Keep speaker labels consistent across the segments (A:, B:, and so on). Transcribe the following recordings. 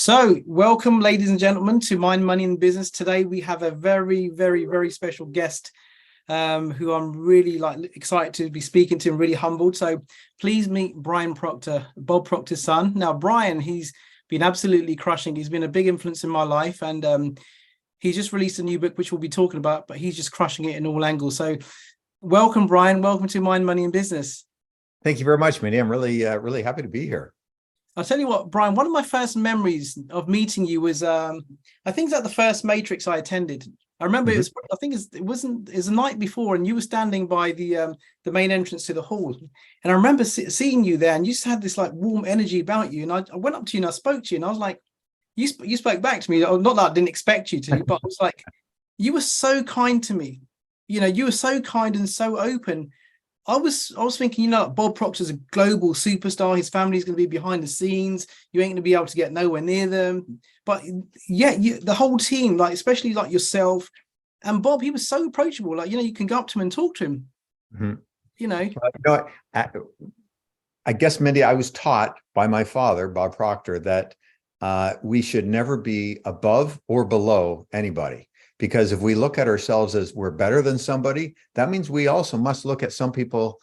A: So, welcome, ladies and gentlemen, to Mind, Money, and Business. Today, we have a very, very, very special guest who I'm really excited to be speaking to and really humbled. So, please meet Brian Proctor, Bob Proctor's son. Now, Brian, he's been absolutely crushing. He's been a big influence in my life, and he's just released a new book, which we'll be talking about, but he's just crushing it in all angles. So, welcome, Brian. Welcome to Mind, Money, and Business.
B: Thank you very much, Mindy. I'm really happy to be here.
A: I'll tell you what, Brian, one of my first memories of meeting you was, I think it's at the first Matrix I attended. I remember it was the night before, and you were standing by the main entrance to the hall. And I remember seeing you there, and you just had this like warm energy about you. And I went up to you and I spoke to you, and I was like, you spoke back to me. Not that I didn't expect you to, but I was like, you were so kind to me. You know, you were so kind and so open. I was thinking, Bob Proctor's a global superstar. His family's going to be behind the scenes. You ain't going to be able to get nowhere near them. But yeah, the whole team, especially yourself and Bob, he was so approachable. You can go up to him and talk to him.
B: Mm-hmm. I guess, Mindy, I was taught by my father, Bob Proctor, that we should never be above or below anybody. Because if we look at ourselves as we're better than somebody, that means we also must look at some people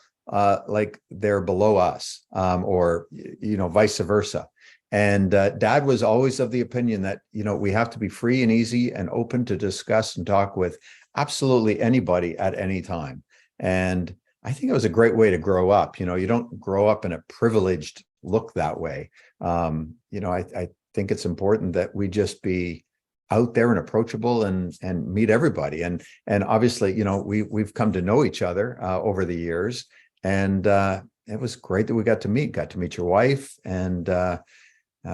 B: like they're below us, or vice versa. And Dad was always of the opinion that we have to be free and easy and open to discuss and talk with absolutely anybody at any time. And I think it was a great way to grow up. You don't grow up in a privileged look that way. I think it's important that we just be out there and approachable and meet everybody. And obviously, we've come to know each other over the years. And it was great that we got to meet your wife. And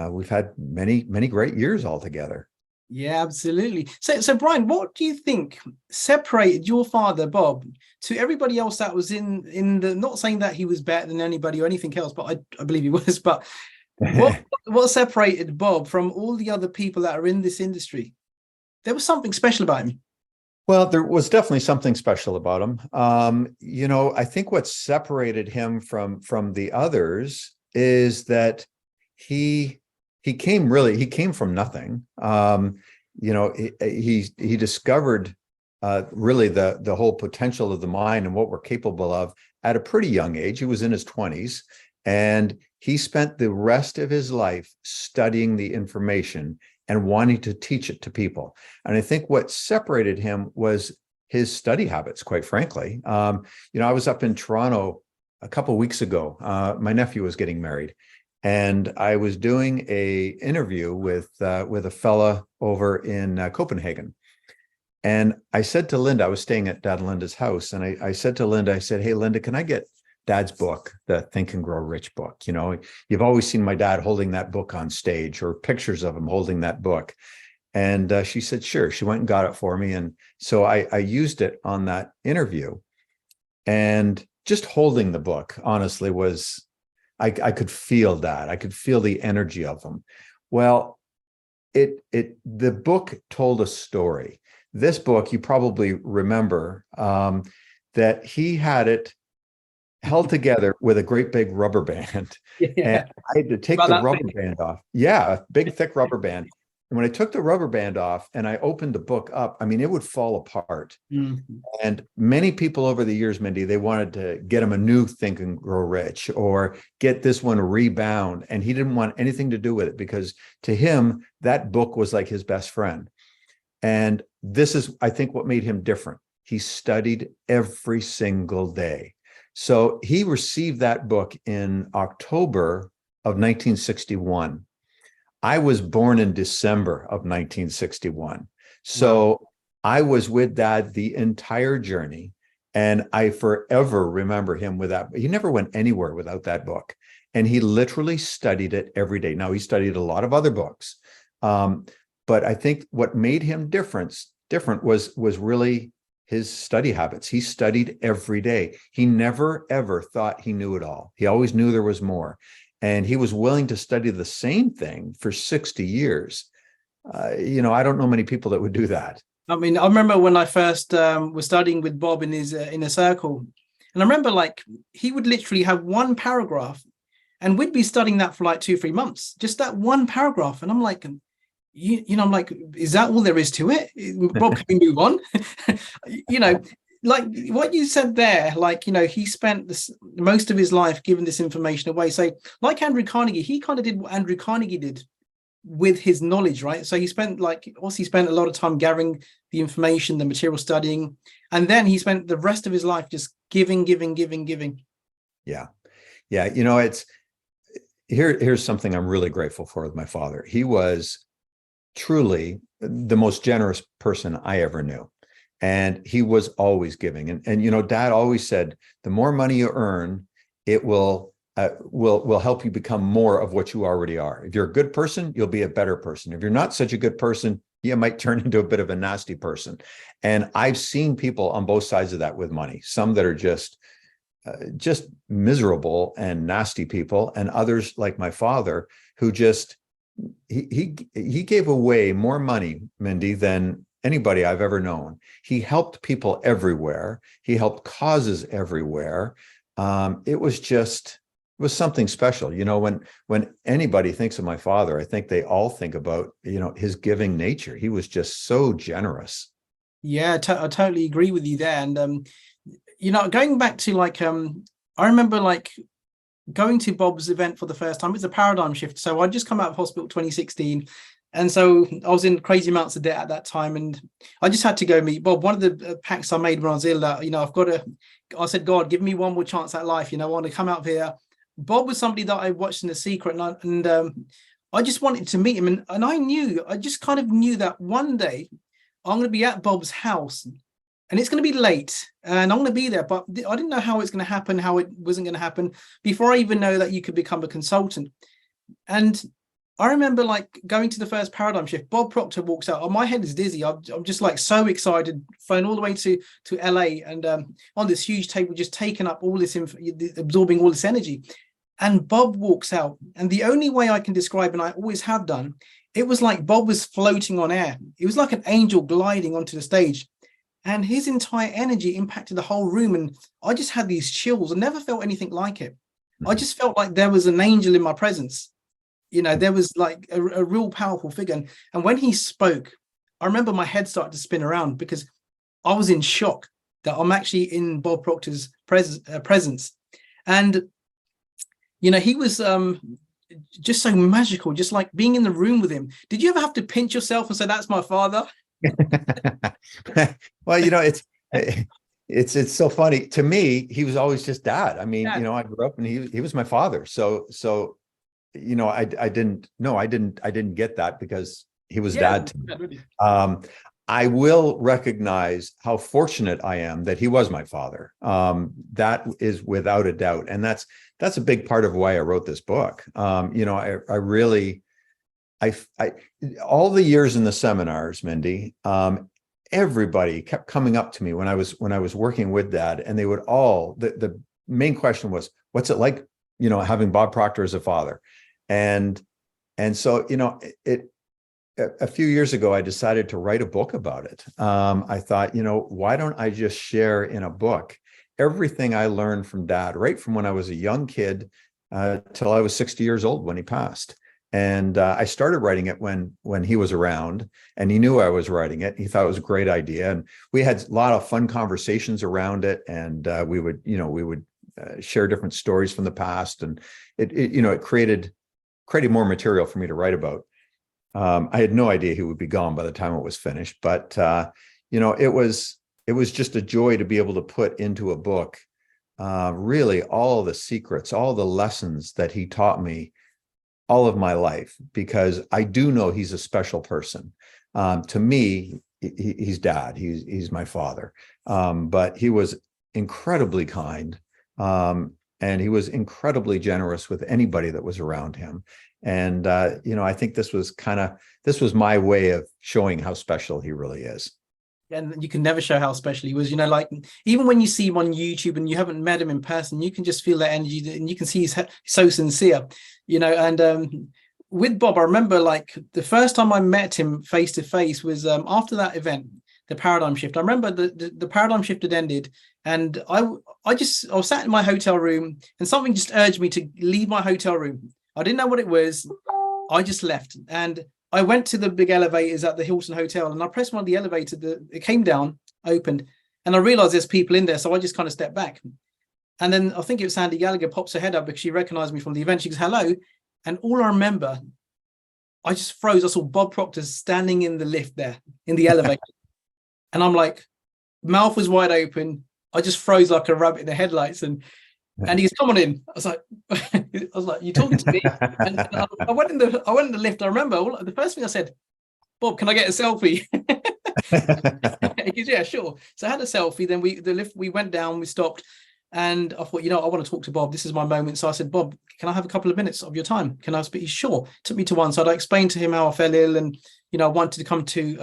B: we've had many, many great years all together.
A: Yeah, absolutely. So Brian, what do you think separated your father, Bob, to everybody else that was in the, not saying that he was better than anybody or anything else, but I believe he was, but what separated Bob from all the other people that are in this industry? There was something special about him.
B: Well, there was definitely something special about him. I think what separated him from the others is that he came from nothing. He discovered really the whole potential of the mind and what we're capable of at a pretty young age. He was in his 20s. And he spent the rest of his life studying the information and wanting to teach it to people. And I think what separated him was his study habits, quite frankly. I was up in Toronto a couple of weeks ago. My nephew was getting married, and I was doing an interview with a fella over in Copenhagen. And I said to Linda, I was staying at Dad and Linda's house, and I said to Linda, I said, "Hey, Linda, can I get Dad's book, the Think and Grow Rich book? You've always seen my dad holding that book on stage or pictures of him holding that book." And she said, sure. She went and got it for me. And so I used it on that interview. And just holding the book, honestly, was, I could feel that. I could feel the energy of him. Well, the book told a story. This book, you probably remember that he had it held together with a great big rubber band. Yeah. And I had to take the rubber band off. Yeah, a big, thick rubber band. And when I took the rubber band off and I opened the book up, it would fall apart. Mm-hmm. And many people over the years, Mindy, they wanted to get him a new Think and Grow Rich or get this one rebound. And he didn't want anything to do with it because to him, that book was like his best friend. And this is, I think, what made him different. He studied every single day. So he received that book in October of 1961. I was born in December of 1961. So wow. I was with Dad the entire journey. And I forever remember him with that. He never went anywhere without that book. And he literally studied it every day. Now, he studied a lot of other books. But I think what made him different was really his study habits. He studied every day. He never, ever thought he knew it all. He always knew there was more. And he was willing to study the same thing for 60 years. I don't know many people that would do that.
A: I remember when I first was studying with Bob in his inner circle. And I remember he would literally have one paragraph And we'd be studying that for like 2 or 3 months, just that one paragraph. And I'm like, I'm like, is that all there is to it? Bob, can we move on? Like what you said there, like, he spent most of his life giving this information away. So like Andrew Carnegie, he kind of did what Andrew Carnegie did with his knowledge, right? So he spent a lot of time gathering the information, the material, studying, and then he spent the rest of his life just giving.
B: Yeah. It's here's something I'm really grateful for with my father. He was truly the most generous person I ever knew. And he was always giving. And Dad always said, the more money you earn, it will help you become more of what you already are. If you're a good person, you'll be a better person. If you're not such a good person, you might turn into a bit of a nasty person. And I've seen people on both sides of that with money, some that are just miserable and nasty people, and others like my father, who just, he gave away more money, Mindy, than anybody I've ever known. He helped people everywhere. He helped causes everywhere. It was something special. When anybody thinks of my father, I think they all think about, his giving nature. He was just so generous.
A: Yeah, I totally agree with you there. And, going back to like, I remember like going to Bob's event for the first time. It's a paradigm shift. So I'd just come out of hospital 2016. And so I was in crazy amounts of debt at that time. And I just had to go meet Bob. One of the pacts I made when I was ill, I said, God, give me one more chance at life. I want to come out of here. Bob was somebody that I watched in the secret, and I just wanted to meet him. And I just kind of knew that one day I'm going to be at Bob's house and it's going to be late and I'm going to be there. But I didn't know how it's going to happen, how it wasn't going to happen before I even know that you could become a consultant. And I remember like going to the first paradigm shift. Bob Proctor walks out. Oh, my head is dizzy. I'm just like so excited, flown all the way to LA, and on this huge table, just taking up all this, absorbing all this energy. And Bob walks out. And the only way I can describe, and I always have done, it was like Bob was floating on air. It was like an angel gliding onto the stage. And his entire energy impacted the whole room. And I just had these chills. I never felt anything like it. I just felt like there was an angel in my presence. There was like a real powerful figure. And when he spoke, I remember my head started to spin around because I was in shock that I'm actually in Bob Proctor's presence. And, he was just so magical, just like being in the room with him. Did you ever have to pinch yourself and say, that's my father?
B: Well, it's so funny. To me, he was always just Dad. I mean, Dad. I grew up and he was my father. So I didn't get that because he was Dad to me. I will recognize how fortunate I am that he was my father. That is without a doubt. And that's a big part of why I wrote this book. I really, all the years in the seminars, Mindy, everybody kept coming up to me when I was working with Dad, and they would all, the main question was, what's it like, having Bob Proctor as a father? And so, a few years ago, I decided to write a book about it. I thought, why don't I just share in a book everything I learned from Dad, right from when I was a young kid till I was 60 years old when he passed. And I started writing it when he was around, and he knew I was writing it. He thought it was a great idea, and we had a lot of fun conversations around it. And we would share different stories from the past, and it created more material for me to write about. I had no idea he would be gone by the time it was finished, but it was just a joy to be able to put into a book really all the secrets, all the lessons that he taught me all of my life, because I do know he's a special person. To me, he's Dad. He's my father, but he was incredibly kind, and he was incredibly generous with anybody that was around him. And I think this was my way of showing how special he really is.
A: And you can never show how special he was. Like even when you see him on YouTube and you haven't met him in person, you can just feel that energy, and you can see he's so sincere. And with Bob, I remember like the first time I met him face to face was after that event, the paradigm shift. I remember the paradigm shift had ended, And I was sat in my hotel room, and something just urged me to leave my hotel room. I didn't know what it was. I just left, and I went to the big elevators at the Hilton Hotel, and I pressed one of the elevators. It came down, opened, and I realized there's people in there. So I just kind of stepped back. And then I think it was Sandy Gallagher pops her head up because she recognized me from the event. She goes, hello. And all I remember, I just froze. I saw Bob Proctor standing in the lift there, in the elevator. And I'm like, mouth was wide open. I just froze like a rabbit in the headlights. And he goes, come on in. I was like, you talking to me? And I went in the lift. I remember the first thing I said, Bob, can I get a selfie? He goes, yeah, sure. So I had a selfie. Then we went down, we stopped. And I thought, I want to talk to Bob. This is my moment. So I said, Bob, can I have a couple of minutes of your time? Can I speak? Sure. Took me to one side. I explained to him how I fell ill, and I wanted to come to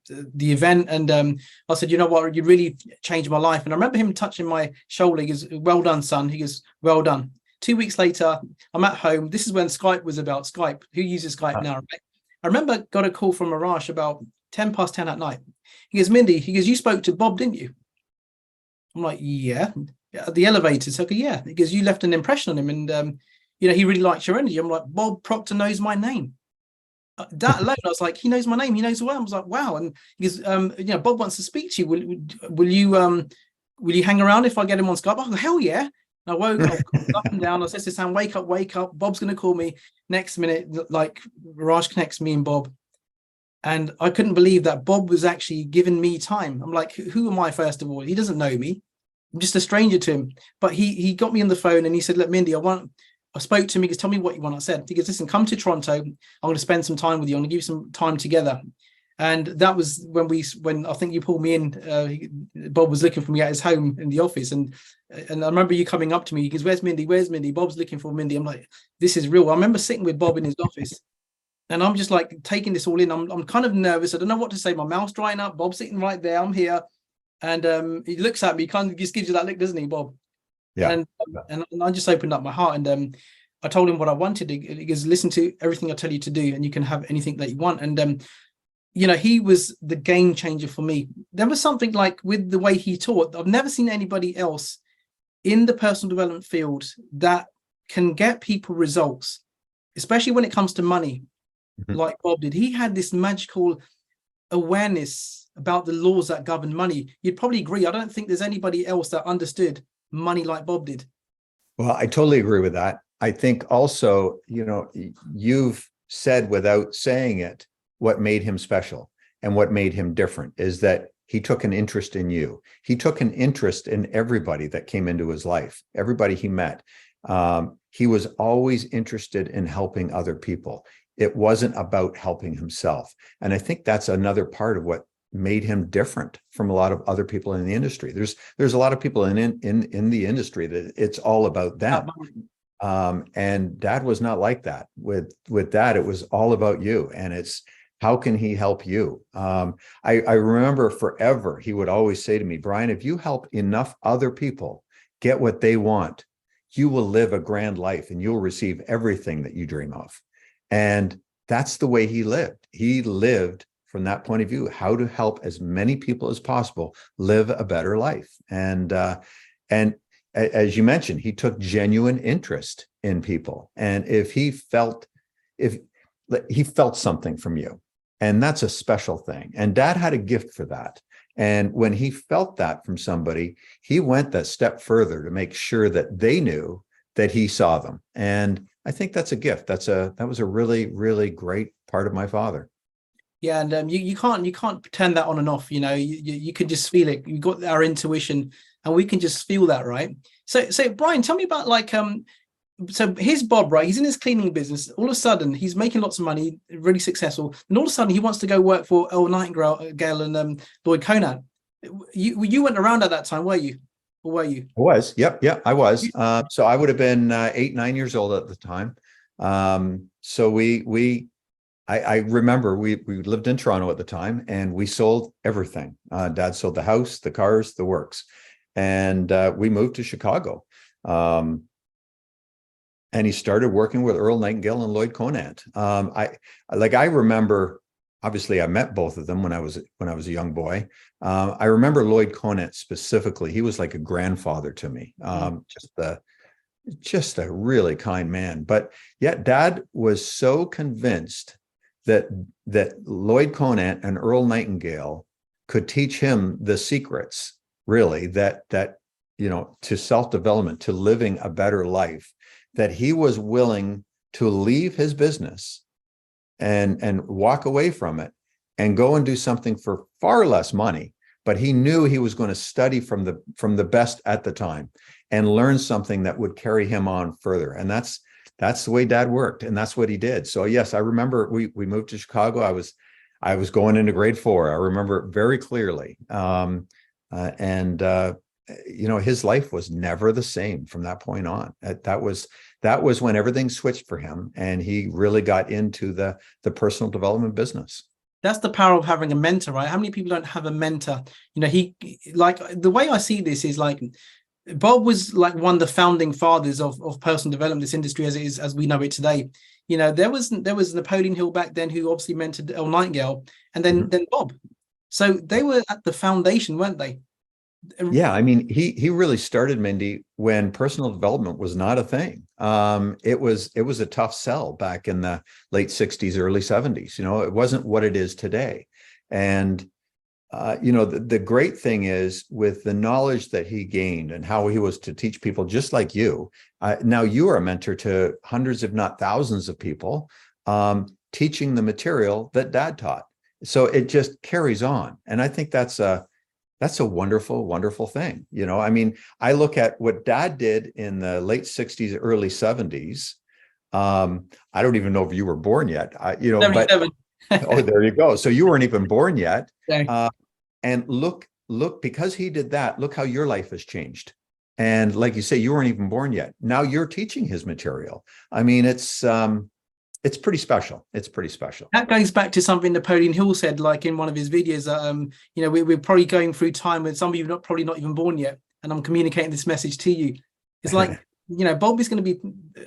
A: the event. And I said, you know what, you really changed my life. And I remember him touching my shoulder. He goes, well done, son. He goes, well done. 2 weeks later, I'm at home. This is when Skype was about. Skype. Who uses Skype now? Right? I remember got a call from Arash about 10 past 10 at night. He goes, Mindy. He goes, you spoke to Bob, didn't you? I'm like, yeah, at the elevator. So, yeah, because you left an impression on him, and he really likes your energy. I'm like, Bob Proctor knows my name. That alone, I was like, he knows my name. He knows who I am. I was like, wow. And he goes, Bob wants to speak to you. Will you hang around if I get him on Skype? I go, hell yeah. And I woke up and down. I said to Sam, wake up. Bob's going to call me. Next minute, like Raj connects me and Bob. And I couldn't believe that Bob was actually giving me time. I'm like, who am I, first of all? He doesn't know me. I'm just a stranger to him. But he got me on the phone and he said, look, Mindy, I spoke to him. He goes, tell me what you want. I said, he goes, listen, come to Toronto. I'm going to spend some time with you. I'm going to give you some time together. And that was when I think you pulled me in. Bob was looking for me at his home in the office. And I remember you coming up to me. He goes, where's Mindy? Where's Mindy? Bob's looking for Mindy. I'm like, this is real. I remember sitting with Bob in his office. And I'm just like taking this all in. I'm kind of nervous. I don't know what to say. My mouth's drying up. Bob's sitting right there. I'm here. And he looks at me, kind of just gives you that look, doesn't he, Bob? Yeah. And I just opened up my heart, and I told him what I wanted. He goes, listen to everything I tell you to do, and you can have anything that you want. And he was the game changer for me. There was something like with the way he taught. I've never seen anybody else in the personal development field that can get people results, especially when it comes to money. Like Bob did. He had this magical awareness about the laws that govern money. You'd probably agree. I don't think there's anybody else that understood money like Bob did.
B: Well, I totally agree with that. I think also, you've said without saying it, what made him special and what made him different is that he took an interest in you. He took an interest in everybody that came into his life, everybody he met. He was always interested in helping other people. It wasn't about helping himself. And I think that's another part of what made him different from a lot of other people in the industry. There's a lot of people in the industry that it's all about them. And Dad was not like that. With Dad, it was all about you. And it's, how can he help you? I remember forever, he would always say to me, Brian, if you help enough other people get what they want, you will live a grand life and you'll receive everything that you dream of. And that's the way he lived. He lived from that point of view, how to help as many people as possible live a better life. And as you mentioned, he took genuine interest in people. And if he felt something from you, and that's a special thing. And Dad had a gift for that. And when he felt that from somebody, he went that step further to make sure that they knew that he saw them. And I think that's a gift. That was a really, really great part of my father.
A: Yeah, and you can't turn that on and off. You can just feel it. You've got our intuition, and we can just feel that, right? So Brian, tell me about so here's Bob, right? He's in his cleaning business. All of a sudden, he's making lots of money, really successful, and all of a sudden, he wants to go work for Earl Nightingale and Lloyd Conan. You weren't around at that time, were you? Or were you?
B: I was. Yep, I was. So I would have been 8, 9 years old at the time. So I remember we lived in Toronto at the time, and we sold everything. Dad sold the house, the cars, the works, and we moved to Chicago. And he started working with Earl Nightingale and Lloyd Conant. I remember obviously I met both of them when I was a young boy. I remember Lloyd Conant specifically. He was like a grandfather to me. Just a really kind man. But yet Dad was so convinced that Lloyd Conant and Earl Nightingale could teach him the secrets, really, that to self-development, to living a better life, that he was willing to leave his business and walk away from it and go and do something for far less money. But he knew he was going to study from the best at the time and learn something that would carry him on further. And that's the way Dad worked, and that's what he did. So yes, I remember we moved to Chicago. I was going into grade 4. I remember it very clearly. His life was never the same from that point on. That was when everything switched for him, and he really got into the personal development business.
A: That's the power of having a mentor, right? How many people don't have a mentor? He, like, the way I see this is like Bob was like one of the founding fathers of personal development, this industry as it is, as we know it today. There was Napoleon Hill back then, who obviously mentored Earl Nightingale, and then Bob. So they were at the foundation, weren't they?
B: Yeah, I mean, he really started, Mindy, when personal development was not a thing. It was a tough sell back in the late 60s, early 70s. It wasn't what it is today. And the great thing is, with the knowledge that he gained and how he was to teach people just like you, now you are a mentor to hundreds, if not thousands of people, teaching the material that Dad taught. So it just carries on. And I think that's a wonderful, wonderful thing. I mean, I look at what Dad did in the late 60s, early 70s. I don't even know if you were born yet, but oh, there you go. So you weren't even born yet.
A: Okay.
B: And look, because he did that, look how your life has changed. And like you say, you weren't even born yet. Now you're teaching his material. I mean, it's pretty special. It's pretty special.
A: That goes back to something Napoleon Hill said, like in one of his videos, that we're probably going through time when some of you are probably not even born yet, and I'm communicating this message to you. It's like Bob is going to be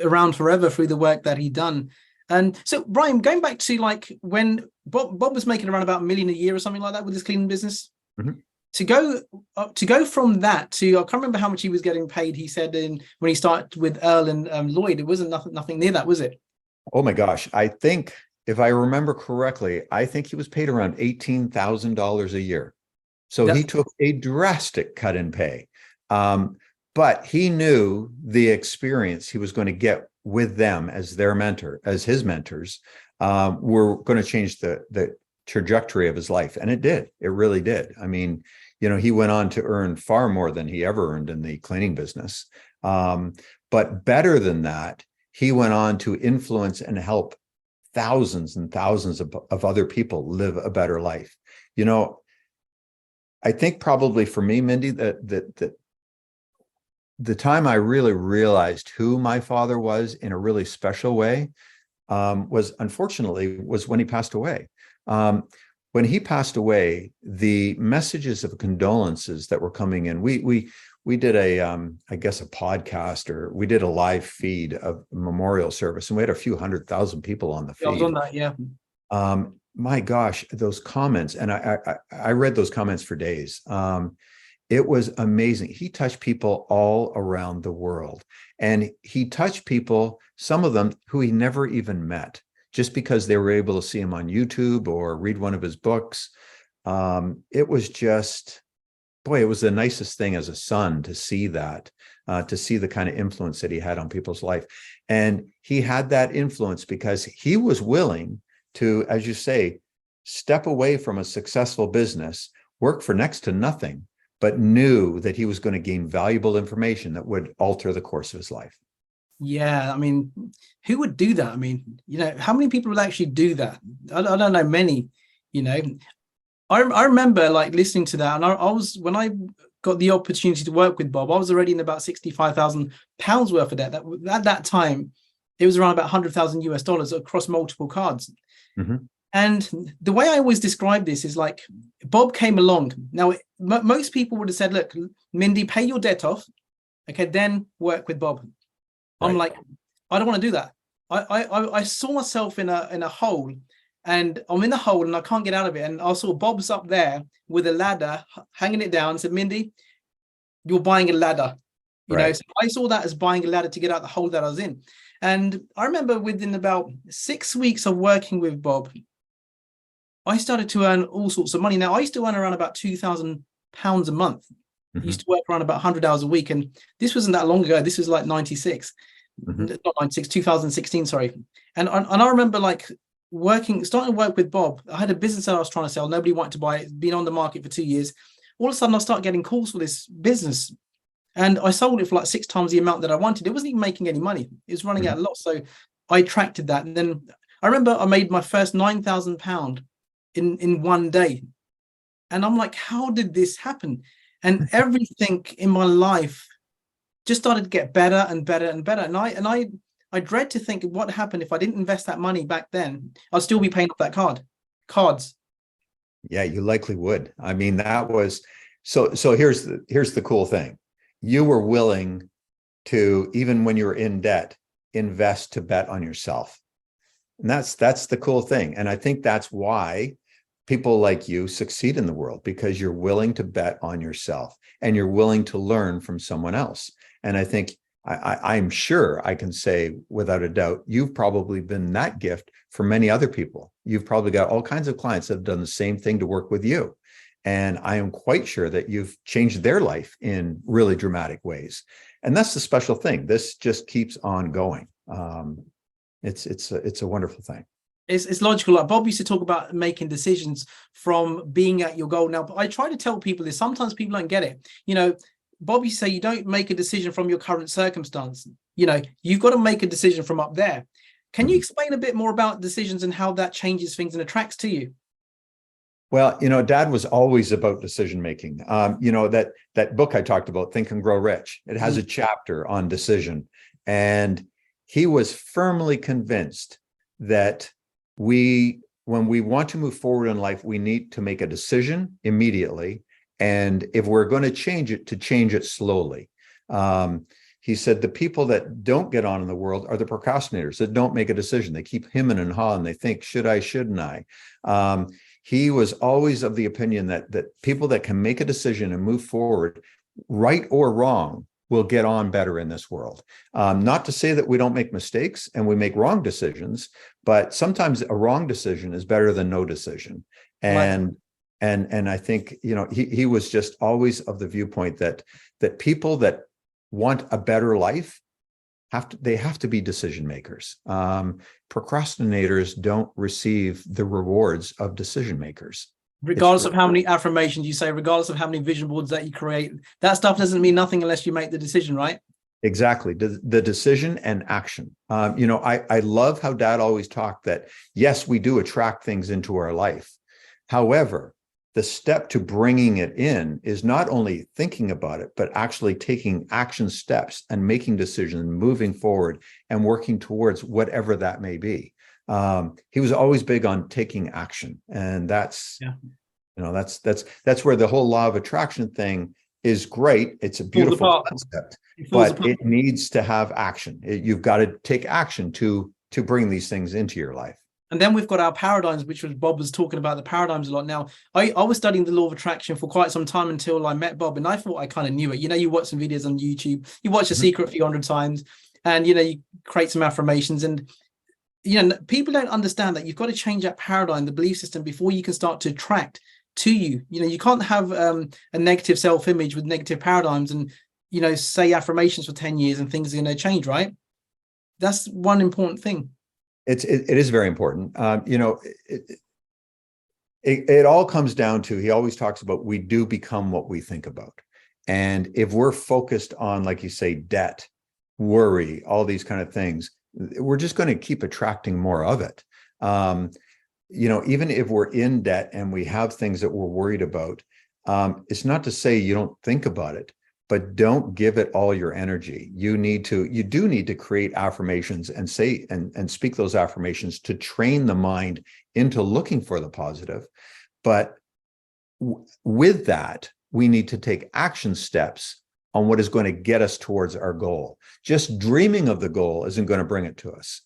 A: around forever through the work that he done. And so, Brian, going back to like when Bob was making around about $1 million a year or something like that with his cleaning business, to go from that to, I can't remember how much he was getting paid. He said when he started with Earl and Lloyd, it wasn't nothing near that, was it?
B: Oh my gosh. I think, if I remember correctly, I think he was paid around $18,000 a year. So he took a drastic cut in pay. But he knew the experience he was going to get with them as their mentor, as his mentors, were going to change the trajectory of his life. And it did. It really did. I mean, he went on to earn far more than he ever earned in the cleaning business. But better than that, he went on to influence and help thousands and thousands of other people live a better life. I think probably for me, Mindy, that the time I really realized who my father was in a really special way was when he passed away. When he passed away, the messages of condolences that were coming in, we did I guess a podcast, or we did a live feed of a memorial service, and we had a few 100,000 people on the feed.
A: I was on that, yeah.
B: My gosh, those comments, and I read those comments for days. It was amazing. He touched people all around the world, and he touched people, some of them who he never even met, just because they were able to see him on YouTube or read one of his books. It was just, boy, it was the nicest thing as a son to see that, to see the kind of influence that he had on people's life. And he had that influence because he was willing to, as you say, step away from a successful business, work for next to nothing, but knew that he was going to gain valuable information that would alter the course of his life.
A: Yeah, I mean, who would do that? I mean, how many people would actually do that? I don't know many. I remember like listening to that, and I was, when I got the opportunity to work with Bob, I was already in about £65,000 worth of debt. That at that time, it was around about 100,000 US dollars across multiple cards. And the way I always describe this is like Bob came along. Now, most people would have said, "Look, Mindy, pay your debt off, okay, then work with Bob." I'm like, I don't want to do that. I saw myself in a hole, and I'm in the hole and I can't get out of it. And I saw Bob's up there with a ladder, hanging it down, and said, Mindy, you're buying a ladder.
B: Right.
A: So I saw that as buying a ladder to get out the hole that I was in. And I remember within about 6 weeks of working with Bob, I started to earn all sorts of money. Now, I used to earn around about £2,000 a month. I used to work around about 100 hours a week. And this wasn't that long ago. This was like 96, not 96, 2016, sorry. And I remember like starting to work with Bob. I had a business that I was trying to sell. Nobody wanted to buy it. It's been on the market for 2 years. All of a sudden, I started getting calls for this business. And I sold it for like 6 times the amount that I wanted. It wasn't even making any money. It was running at a loss. So I attracted that. And then I remember I made my first £9,000 in one day. And I'm like, how did this happen? And everything in my life just started to get better and better and better. And I dread to think what happened if I didn't invest that money back then. I'll still be paying off that cards.
B: Yeah, you likely would. I mean, that was so here's the cool thing. You were willing to, even when you were in debt, invest to bet on yourself. And that's the cool thing. And I think that's why people like you succeed in the world, because you're willing to bet on yourself and you're willing to learn from someone else. And I think I'm sure I can say without a doubt, you've probably been that gift for many other people. You've probably got all kinds of clients that have done the same thing to work with you. And I am quite sure that you've changed their life in really dramatic ways. And that's the special thing. This just keeps on going. It's a wonderful thing.
A: It's logical. Like Bob used to talk about making decisions from being at your goal. Now, I try to tell people this. Sometimes people don't get it. Bob used to say you don't make a decision from your current circumstance. You've got to make a decision from up there. Can you explain a bit more about decisions and how that changes things and attracts to you?
B: Well, Dad was always about decision making. That book I talked about, Think and Grow Rich, it has a chapter on decision. And he was firmly convinced that when we want to move forward in life, we need to make a decision immediately. And if we're going to change it slowly. He said the people that don't get on in the world are the procrastinators that don't make a decision. They keep hemming and hawing. They think, should I, shouldn't I? He was always of the opinion that people that can make a decision and move forward, right or wrong, will get on better in this world. Not to say that we don't make mistakes and we make wrong decisions, but sometimes a wrong decision is better than no decision. And I think, he was just always of the viewpoint that people that want a better life have to be decision makers. Procrastinators don't receive the rewards of decision makers.
A: Regardless of how many affirmations you say, regardless of how many vision boards that you create, that stuff doesn't mean nothing unless you make the decision, right?
B: Exactly. The decision and action. I love how Dad always talked that, yes, we do attract things into our life. However, the step to bringing it in is not only thinking about it, but actually taking action steps and making decisions, moving forward and working towards whatever that may be. He was always big on taking action. And that's where the whole law of attraction thing is great. It's a beautiful concept, but it needs to have action. You've got to take action to bring these things into your life.
A: And then we've got our paradigms, which was Bob was talking about the paradigms a lot. Now, I was studying the law of attraction for quite some time until I met Bob, and I thought I kind of knew it. You watch some videos on YouTube, you watch The Secret a few hundred times, and you create some affirmations, and people don't understand that you've got to change that paradigm, the belief system, before you can start to attract to you. You can't have a negative self-image with negative paradigms and say affirmations for 10 years and things are going to change, right? That's one important thing.
B: It is very important. It all comes down to, he always talks about, we do become what we think about. And if we're focused on, like you say, debt, worry, all these kind of things, we're just going to keep attracting more of it. Even if we're in debt and we have things that we're worried about, it's not to say you don't think about it, but don't give it all your energy. You do need to create affirmations and say and speak those affirmations to train the mind into looking for the positive. But with that, we need to take action steps on what is going to get us towards our goal. Just dreaming of the goal isn't going to bring it to us.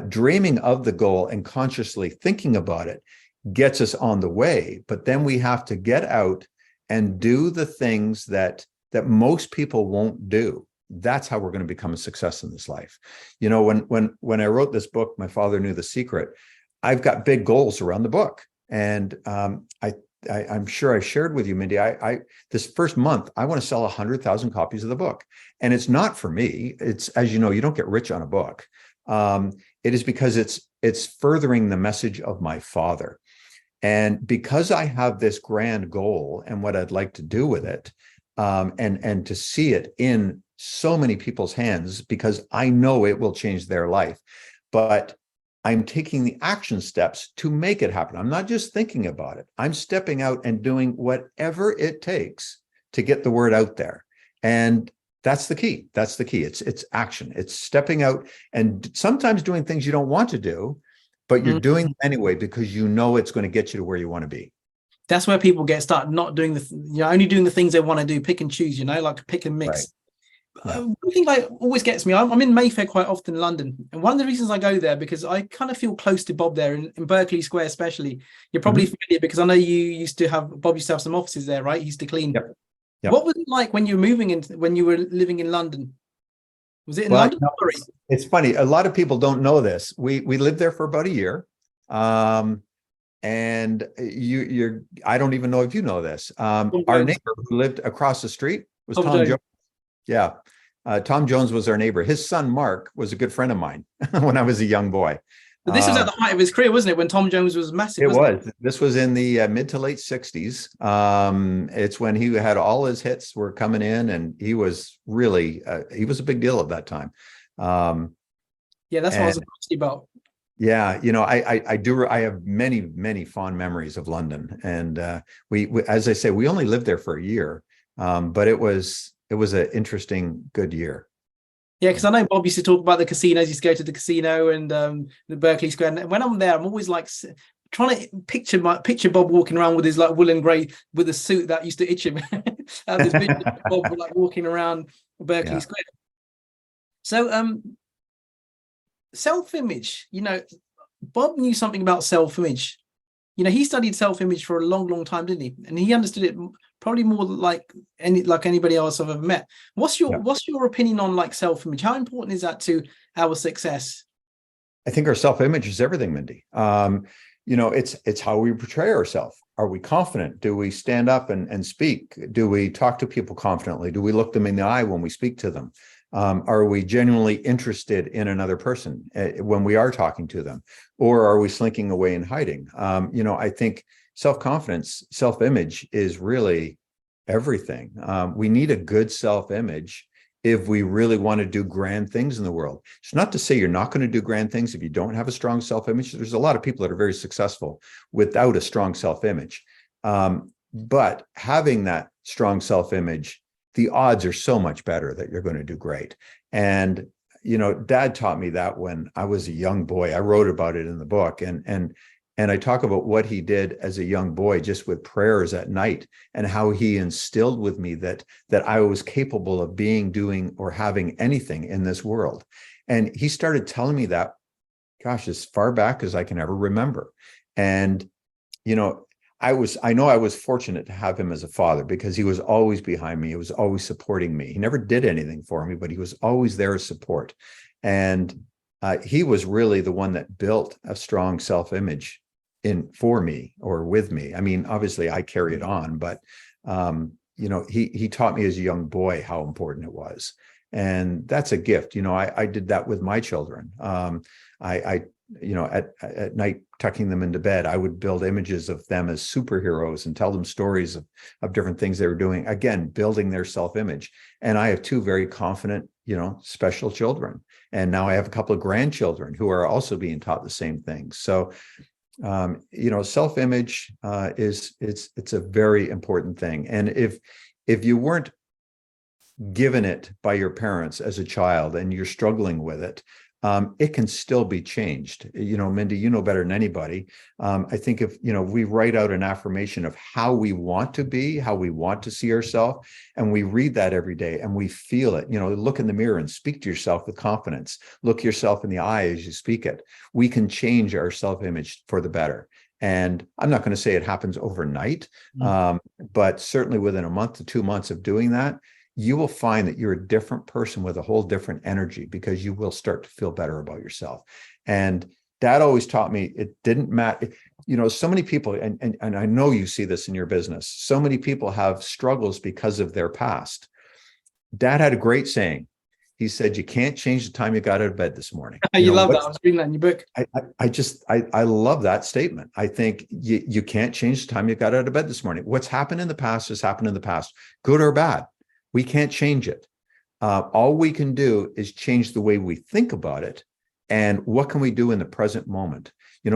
B: dreaming of the goal and consciously thinking about it gets us on the way. But then we have to get out and do the things that most people won't do. That's how we're going to become a success in this life. You know, when I wrote this book, My Father Knew the Secret, I've got big goals around the book. And I'm sure I shared with you, Mindy, I this first month, I want to sell 100,000 copies of the book. And it's not for me. It's, as you know, you don't get rich on a book. It is because it's furthering the message of my father. And because I have this grand goal and what I'd like to do with it, and to see it in so many people's hands, because I know it will change their life, but I'm taking the action steps to make it happen. I'm not just thinking about it. I'm stepping out and doing whatever it takes to get the word out there. And that's the key. That's the key. It's action. It's stepping out and sometimes doing things you don't want to do, but you're doing them anyway because you know it's going to get you to where you want to be.
A: That's where people get started not doing only doing the things they want to do, pick and choose, like pick and mix.
B: Right. Yeah.
A: One thing that always gets me, I'm in Mayfair quite often in London. And one of the reasons I go there, because I kind of feel close to Bob there in Berkeley Square, especially. You're probably familiar because I know Bob used to have some offices there, right? He used to clean.
B: Yep. Yep.
A: What was it like when you were when you were living in London? Was it in London?
B: No, it's funny. A lot of people don't know this. We lived there for about a year. And I don't even know if you know this. Our neighbor who lived across the street was Tom Jones. Yeah. Tom Jones was our neighbor. His son, Mark, was a good friend of mine when I was a young boy.
A: But this was at the height of his career, wasn't it? When Tom Jones was massive.
B: This was in the mid to late 60s. It's when he had all his hits were coming in, and he was really, he was a big deal at that time.
A: Yeah, that's what I was asking about.
B: Yeah, I have many fond memories of London, and we as I say, we only lived there for a year, but it was an interesting, good year.
A: Yeah, because I know Bob used to talk about the casinos. He used to go to the casino and the Berkeley Square. And when I'm there, I'm always like trying to picture Bob walking around with his like woolen grey with a suit that used to itch him. This vision of Bob like walking around Berkeley Square. So self-image, Bob knew something about self-image. He studied self-image for a long time, didn't he? And he understood it probably more like anybody else I've ever met. What's your opinion on like self-image? How important is that to our success?
B: I think our self-image is everything, Mindy. It's how we portray ourselves. Are we confident? Do we stand up and speak? Do we talk to people confidently? Do we look them in the eye when we speak to them? Are we genuinely interested in another person when we are talking to them? Or are we slinking away and hiding? I think self-confidence, self-image is really everything. We need a good self-image if we really want to do grand things in the world. It's not to say you're not going to do grand things if you don't have a strong self-image. There's a lot of people that are very successful without a strong self-image. But having that strong self-image, the odds are so much better that you're going to do great. And, Dad taught me that when I was a young boy. I wrote about it in the book, and I talk about what he did as a young boy, just with prayers at night, and how he instilled with me that I was capable of being, doing, or having anything in this world. And he started telling me that, gosh, as far back as I can ever remember. And, I know I was fortunate to have him as a father, because he was always behind me. He was always supporting me. He never did anything for me, but he was always there as support. And he was really the one that built a strong self-image for me or with me. I mean, obviously I carry it on, but he taught me as a young boy how important it was. And that's a gift. I did that with my children. At night, tucking them into bed, I would build images of them as superheroes and tell them stories of different things they were doing, again, building their self-image. And I have two very confident, special children. And now I have a couple of grandchildren who are also being taught the same things. So, self-image it's a very important thing. And if you weren't given it by your parents as a child and you're struggling with it, it can still be changed. Mindy, you know better than anybody. I think if, we write out an affirmation of how we want to be, how we want to see ourselves, and we read that every day and we feel it, look in the mirror and speak to yourself with confidence, look yourself in the eye as you speak it, we can change our self-image for the better. And I'm not going to say it happens overnight, but certainly within a month to 2 months of doing that, you will find that you're a different person with a whole different energy, because you will start to feel better about yourself. And Dad always taught me it didn't matter. So many people, and I know you see this in your business, so many people have struggles because of their past. Dad had a great saying. He said, you can't change the time you got out of bed this morning.
A: You love that. I was reading that in your book.
B: I love that statement. I think you can't change the time you got out of bed this morning. What's happened in the past has happened in the past, good or bad. We can't change it. All we can do is change the way we think about it. And what can we do in the present moment?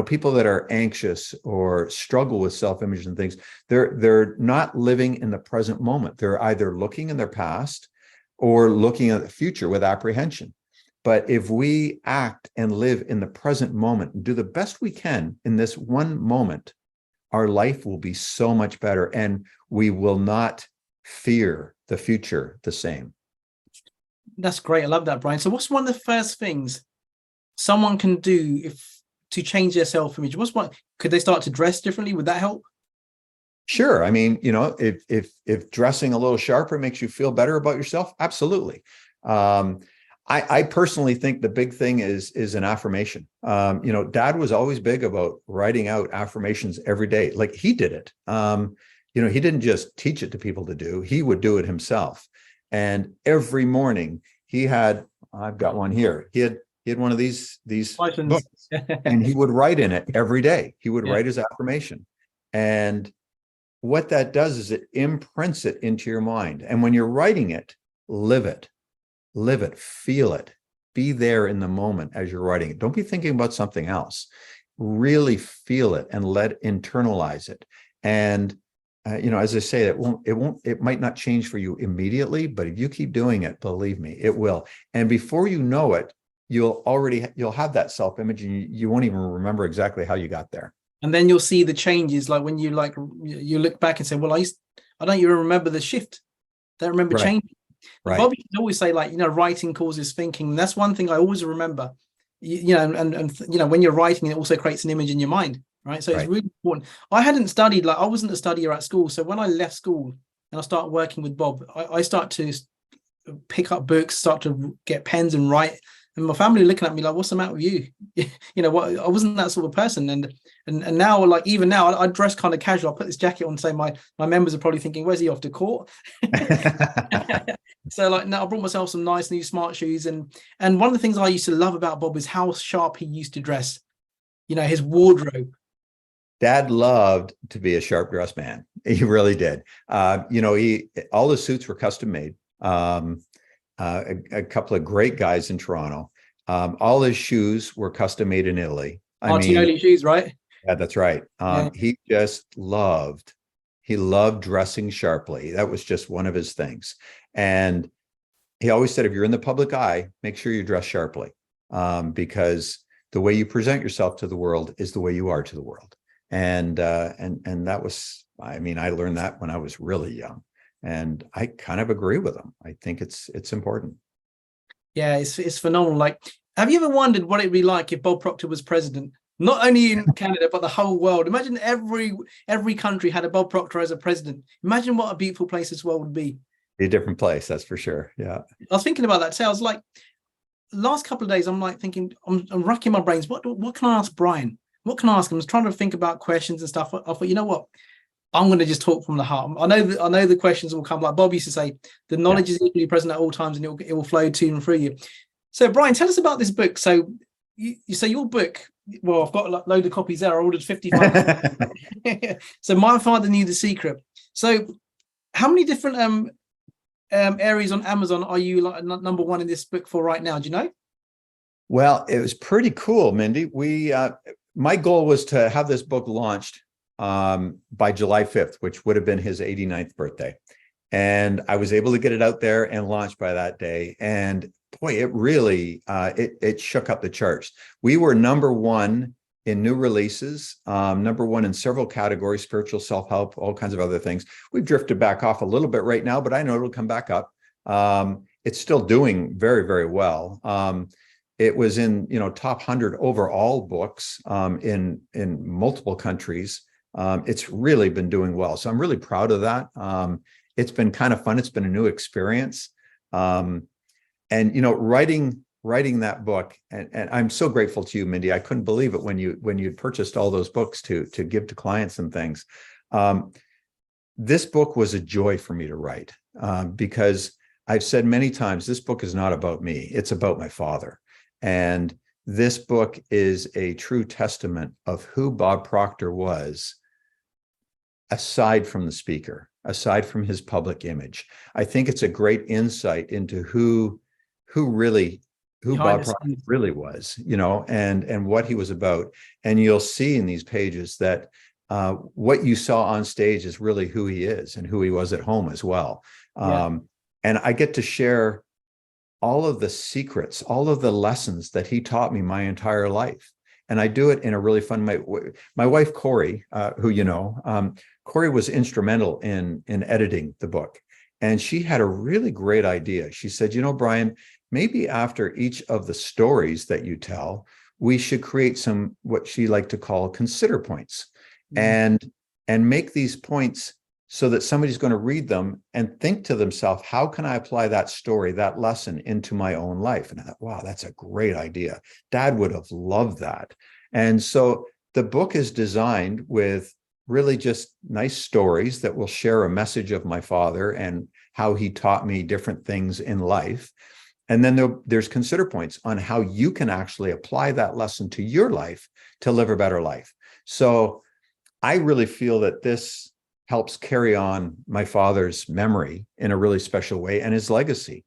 B: People that are anxious or struggle with self-image and things, they're not living in the present moment. They're either looking in their past or looking at the future with apprehension. But if we act and live in the present moment and do the best we can in this one moment, our life will be so much better, and we will not fear the future the same.
A: That's great. I love that, Brian. So what's one of the first things someone can do to change their self-image? Could they start to dress differently? Would that help?
B: Sure. I mean, if dressing a little sharper makes you feel better about yourself, absolutely. I personally think the big thing is an affirmation. Dad was always big about writing out affirmations every day. Like, he did it. He didn't just teach it to people to do, he would do it himself. And every morning I've got one here. He had one of these books, and he would write in it every day. He would write his affirmation. And what that does is it imprints it into your mind. And when you're writing it, live it, feel it, be there in the moment as you're writing it. Don't be thinking about something else. Really feel it and internalize it. And as I say, it might not change for you immediately, but if you keep doing it, believe me, it will. And before you know it, you'll have that self-image, and you won't even remember exactly how you got there.
A: And then you'll see the changes, like when you look back and say, well, I don't even remember the shift. I don't remember changing. Right. Bob used to always say, writing causes thinking. And that's one thing I always remember. When you're writing, it also creates an image in your mind. Right. So it's really important. I hadn't studied, I wasn't a studier at school. So when I left school and I started working with Bob, I start to pick up books, start to get pens and write. And my family looking at me like, what's the matter with you? I wasn't that sort of person. And now, even now, I dress kind of casual. I put this jacket on, say my members are probably thinking, where's he off to court? So now I brought myself some nice new smart shoes. And one of the things I used to love about Bob is how sharp he used to dress, his wardrobe.
B: Dad loved to be a sharp dressed man. He really did. All the suits were custom made. A couple of great guys in Toronto. All his shoes were custom made in Italy.
A: Martinelli shoes, right?
B: Yeah, that's right. He just loved dressing sharply. That was just one of his things. And he always said, if you're in the public eye, make sure you dress sharply, because the way you present yourself to the world is the way you are to the world. And that was, I learned that when I was really young. And I kind of agree with him. I think it's important. Yeah,
A: it's phenomenal. Have you ever wondered what it'd be like if Bob Proctor was president? Not only in Canada, but the whole world. Imagine every country had a Bob Proctor as a president. Imagine what a beautiful place this world would be.
B: A different place, that's for sure. Yeah. I
A: was thinking about that too. I was like, last couple of days, I'm thinking, I'm racking my brains. What can I ask Brian? What can I ask him? I was trying to think about questions and stuff. I thought, you know what? I'm going to just talk from the heart. I know the questions will come. Like Bob used to say, the knowledge is equally present at all times, and it will flow to and through you. So, Brian, tell us about this book. So, you say your book. Well, I've got a load of copies there. I ordered 55. So, My Father Knew the Secret. So, how many different areas on Amazon are you number one in this book for right now? Do you know?
B: Well, it was pretty cool, Mindy. My goal was to have this book launched by July 5th, which would have been his 89th birthday. And I was able to get it out there and launched by that day. And boy, it really it shook up the charts. We were number one in new releases, number one in several categories, spiritual self-help, all kinds of other things. We've drifted back off a little bit right now, but I know it'll come back up. It's still doing very, very well. It was in, top 100 overall books in multiple countries. It's really been doing well. So I'm really proud of that. It's been kind of fun. It's been a new experience. And, writing that book, and I'm so grateful to you, Mindy. I couldn't believe it when you'd purchased all those books to give to clients and things. This book was a joy for me to write because I've said many times, this book is not about me. It's about my father. And this book is a true testament of who Bob Proctor was, aside from the speaker, aside from his public image. I think it's a great insight into who Bob Proctor really was, and what he was about. And you'll see in these pages that what you saw on stage is really who he is and who he was at home as well. Yeah. And I get to share all of the secrets, all of the lessons that he taught me my entire life. And I do it in a really fun way. My wife, Corey, who Corey was instrumental in editing the book. And she had a really great idea. She said, Brian, maybe after each of the stories that you tell, we should create some, what she liked to call consider points, and make these points so that somebody's going to read them and think to themselves, how can I apply that story, that lesson into my own life? And I thought, wow, that's a great idea. Dad would have loved that. And so the book is designed with really just nice stories that will share a message of my father and how he taught me different things in life. And then there's consider points on how you can actually apply that lesson to your life to live a better life. So I really feel that this helps carry on my father's memory in a really special way, and his legacy,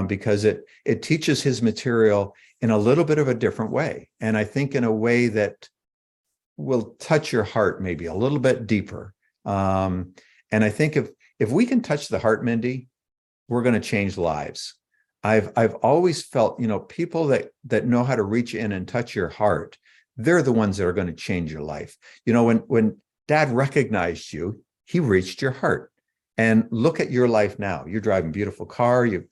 B: because it teaches his material in a little bit of a different way. And I think in a way that will touch your heart maybe a little bit deeper. And I think if we can touch the heart, Mindy, we're going to change lives. I've always felt, people that know how to reach in and touch your heart, they're the ones that are going to change your life. When Dad recognized you, he reached your heart. And look at your life now. You're driving a beautiful car, you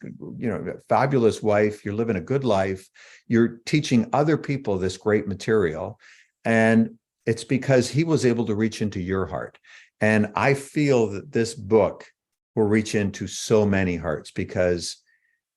B: a fabulous wife, you're living a good life, you're teaching other people this great material. And it's because he was able to reach into your heart. And I feel that this book will reach into so many hearts because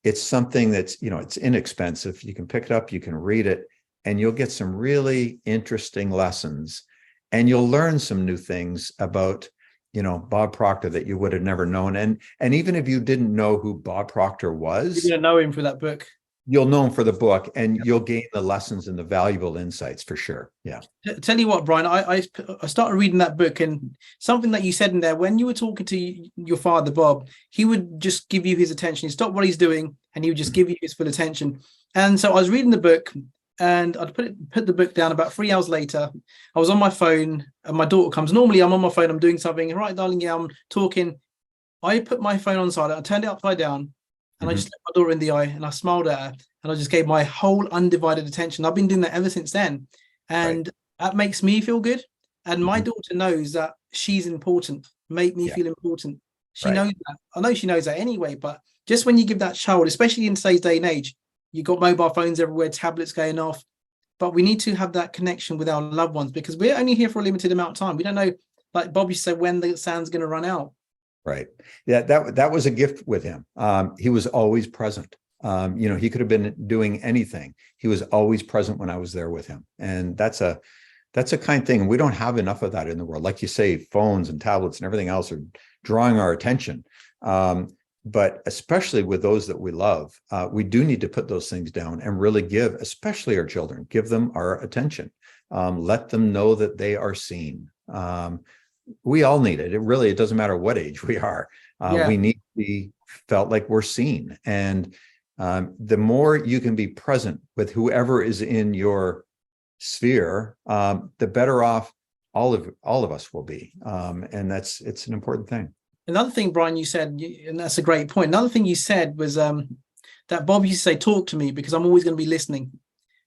B: it's something that's, it's inexpensive. You can pick it up, you can read it, and you'll get some really interesting lessons. And you'll learn some new things about, Bob Proctor that you would have never known. And even if you didn't know who Bob Proctor was,
A: you're going to know him for that book.
B: You'll know him for the book, and you'll gain the lessons and the valuable insights for sure. Yeah.
A: Tell you what, Brian, I started reading that book, and something that you said in there, when you were talking to your father, Bob, he would just give you his attention. He'd stop what he's doing and he would just give you his full attention. And so I was reading the book, and I'd put the book down. About 3 hours later, I was on my phone, and my daughter comes. Normally I'm on my phone, I'm doing something. Right, darling, yeah, I'm talking. I put my phone on silent, I turned it upside down, and I just looked my daughter in the eye, and I smiled at her, and I just gave my whole undivided attention. I've been doing that ever since then. And that makes me feel good. And my daughter knows that she's important, make me feel important. She knows that. I know she knows that anyway, but just when you give that child, especially in today's day and age, you've got mobile phones everywhere, tablets going off, but we need to have that connection with our loved ones, because we're only here for a limited amount of time. We don't know, like Bob used to say, when the sand's going to run out.
B: Right. Yeah, that was a gift with him. He was always present. He could have been doing anything. He was always present when I was there with him. And that's a kind thing. We don't have enough of that in the world. Like you say, phones and tablets and everything else are drawing our attention. But especially with those that we love, we do need to put those things down and really give, especially our children, give them our attention. Let them know that they are seen. We all need it. It doesn't matter what age we are. We need to be felt like we're seen. And the more you can be present with whoever is in your sphere, the better off all of us will be. And it's an important thing.
A: Another thing, Brian, you said, and that's a great point. Another thing you said was that that Bob used to say, talk to me, because I'm always going to be listening.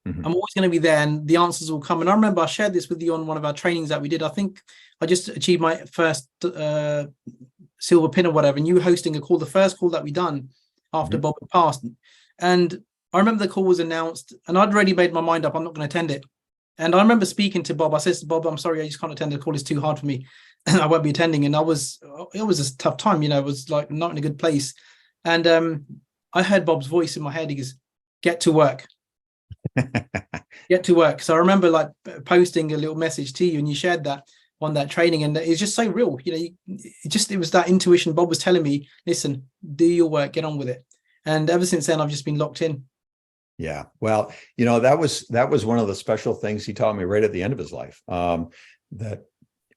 A: I'm always going to be there, and the answers will come. And I remember I shared this with you on one of our trainings that we did. I think I just achieved my first silver pin or whatever, and you were hosting a call, the first call that we done after Bob had passed. And I remember the call was announced, and I'd already made my mind up, I'm not going to attend it. And I remember speaking to Bob. I said to Bob, I'm sorry, I just can't attend the call. It's too hard for me. I won't be attending. And it was a tough time, you know, it was like not in a good place. And I heard Bob's voice in my head. He goes, get to work. Get to work. So I remember like posting a little message to you, and you shared that on that training, and it's just so real. You know, it was that intuition. Bob was telling me, listen, do your work, get on with it. And ever since then, I've just been locked in.
B: Yeah. Well, you know, that was one of the special things he taught me right at the end of his life, that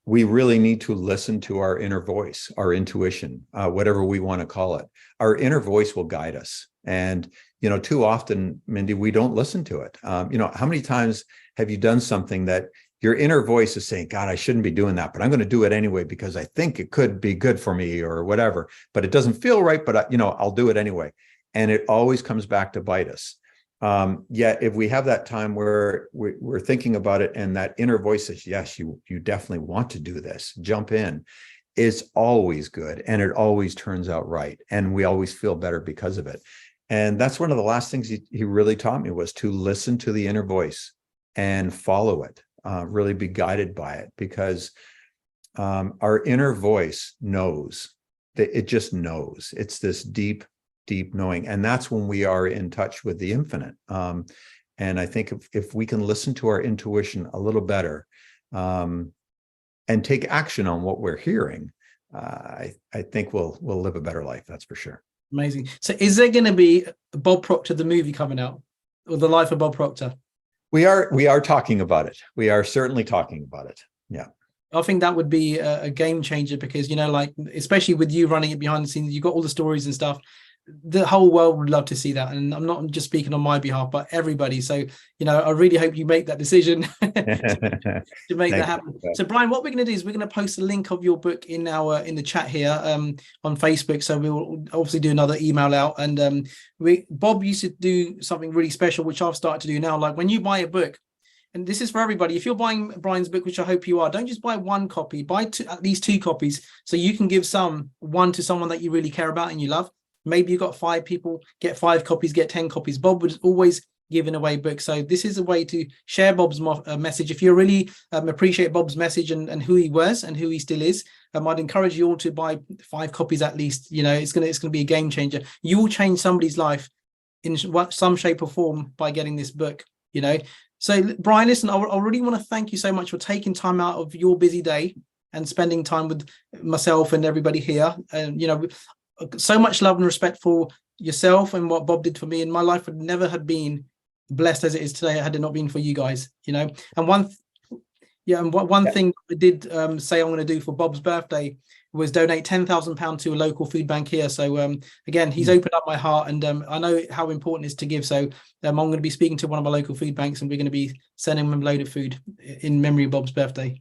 B: we really need to listen to our inner voice, our intuition, whatever we want to call it. Our inner voice will guide us. And, you know, too often, Mindy, we don't listen to it. You know, how many times have you done something that your inner voice is saying, God, I shouldn't be doing that, but I'm going to do it anyway because I think it could be good for me or whatever, but it doesn't feel right, but you know, I'll do it anyway. And it always comes back to bite us. Yet if we have that time where we're thinking about it and that inner voice says, yes, you definitely want to do this, jump in, it's always good. And it always turns out right. And we always feel better because of it. And that's one of the last things he really taught me, was to listen to the inner voice and follow it, really be guided by it, because our inner voice knows, that it just knows. It's this deep knowing. And that's when we are in touch with the infinite. And I think if we can listen to our intuition a little better, and take action on what we're hearing, I think we'll live a better life. That's for sure.
A: Amazing. So is there going to be Bob Proctor, the movie, coming out, or The Life of Bob Proctor?
B: We are talking about it. We are certainly talking about it. Yeah.
A: I think that would be a game changer, because, you know, like, especially with you running it behind the scenes, you've got all the stories and stuff. The whole world would love to see that. And I'm not just speaking on my behalf, but everybody. So, you know, I really hope you make that decision to make that happen. So, Brian, what we're going to do is we're going to post a link of your book in the chat here on Facebook. So we will obviously do another email out. And Bob used to do something really special, which I've started to do now. Like, when you buy a book, and this is for everybody, if you're buying Brian's book, which I hope you are, don't just buy one copy, buy at least 2 copies, so you can give one to someone that you really care about and you love. Maybe you've got 5 people, get 5 copies, get 10 copies. Bob was always giving away books. So this is a way to share Bob's message. If you really appreciate Bob's message and who he was and who he still is, I'd encourage you all to buy 5 copies at least. You know, it's gonna be a game changer. You will change somebody's life in some shape or form by getting this book, you know. So, Brian, listen, I really want to thank you so much for taking time out of your busy day and spending time with myself and everybody here. And, you know, so much love and respect for yourself and what Bob did for me. And my life would never have been blessed as it is today had it not been for you guys, you know. And one thing I did say I'm going to do for Bob's birthday was donate £10,000 to a local food bank here. So again, he's opened up my heart, and I know how important it is to give. So I'm going to be speaking to one of our local food banks, and we're going to be sending them a load of food in memory of Bob's birthday.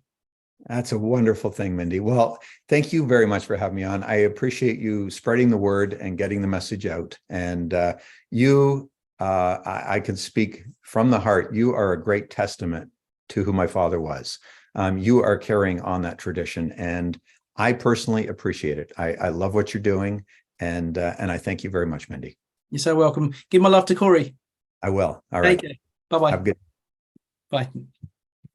B: That's a wonderful thing, Mindy. Well, thank you very much for having me on. I appreciate you spreading the word and getting the message out. And I can speak from the heart. You are a great testament to who my father was. You are carrying on that tradition, and I personally appreciate it. I love what you're doing, and I thank you very much, Mindy.
A: You're so welcome. Give my love to Corey.
B: I will. All right.
A: Take care. Bye-bye.
B: Have a good.
A: Bye.